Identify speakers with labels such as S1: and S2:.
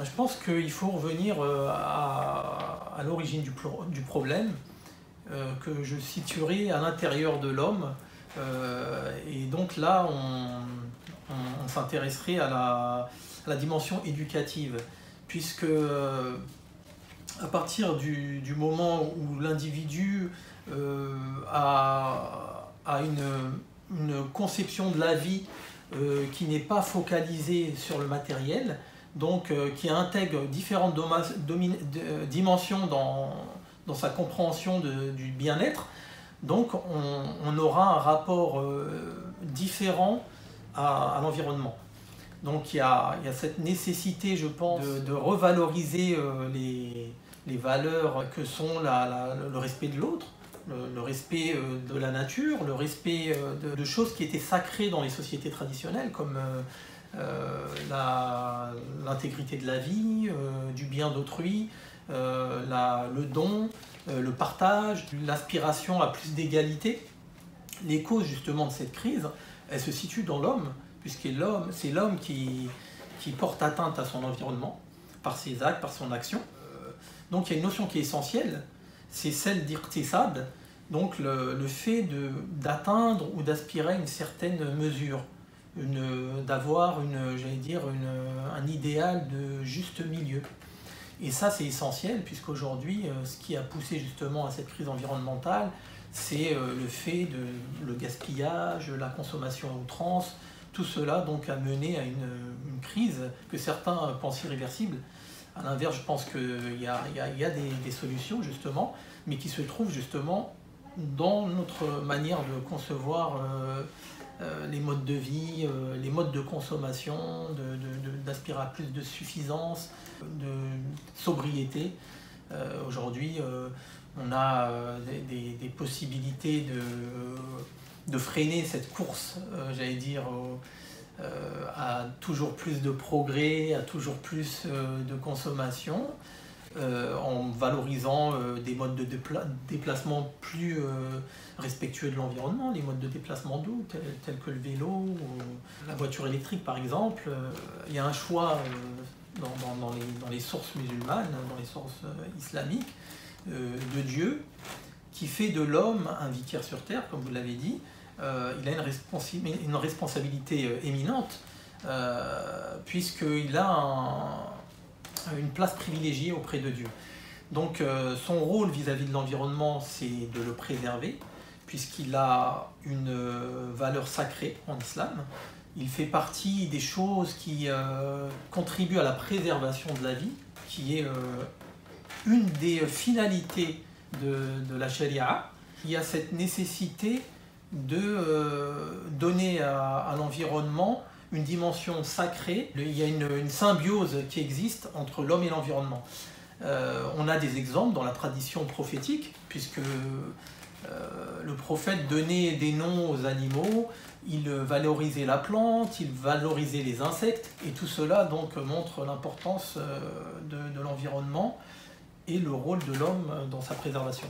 S1: Je pense qu'il faut revenir à l'origine du problème, que je situerai à l'intérieur de l'homme. Et donc là, on s'intéresserait à la dimension éducative, puisque à partir du moment où l'individu a une conception de la vie qui n'est pas focalisée sur le matériel, donc qui intègre différentes dimensions dans sa compréhension du bien-être, donc on aura un rapport différent à l'environnement. Donc il y a cette nécessité, je pense, de revaloriser les valeurs que sont le respect de l'autre, le respect de la nature, le respect de choses qui étaient sacrées dans les sociétés traditionnelles, comme l'intégrité de la vie, du bien d'autrui, le don, le partage, l'aspiration à plus d'égalité. Les causes justement de cette crise, elles se situent dans l'homme, puisque c'est l'homme qui porte atteinte à son environnement, par ses actes, par son action. Donc il y a une notion qui est essentielle, c'est celle d'irtisad, donc le fait d'atteindre ou d'aspirer à une certaine mesure, d'avoir un idéal de juste milieu. Et ça c'est essentiel, puisqu'aujourd'hui ce qui a poussé justement à cette crise environnementale, c'est le fait le gaspillage, la consommation à outrance. Tout cela donc a mené à une crise que certains pensent irréversible. À l'inverse, je pense qu'il y a des solutions justement, mais qui se trouvent justement dans notre manière de concevoir les modes de vie, les modes de consommation, d'aspirer à plus de suffisance, de sobriété. Aujourd'hui, on a des possibilités de freiner cette course, j'allais dire, à toujours plus de progrès, à toujours plus de consommation, en valorisant des modes de déplacement plus respectueux de l'environnement, les modes de déplacement doux, tels que le vélo, ou la voiture électrique par exemple. Il y a un choix dans les sources musulmanes, dans les sources islamiques, de Dieu, qui fait de l'homme un vicaire sur terre, comme vous l'avez dit. Il a une responsabilité éminente, puisqu'il a une place privilégiée auprès de Dieu. Donc son rôle vis-à-vis de l'environnement, c'est de le préserver, puisqu'il a une valeur sacrée en islam. Il fait partie des choses qui contribuent à la préservation de la vie, qui est une des finalités de la charia. Il y a cette nécessité de donner à l'environnement une dimension sacrée. Il y a une symbiose qui existe entre l'homme et l'environnement. On a des exemples dans la tradition prophétique, puisque le prophète donnait des noms aux animaux, il valorisait la plante, il valorisait les insectes, et tout cela donc montre l'importance de l'environnement et le rôle de l'homme dans sa préservation.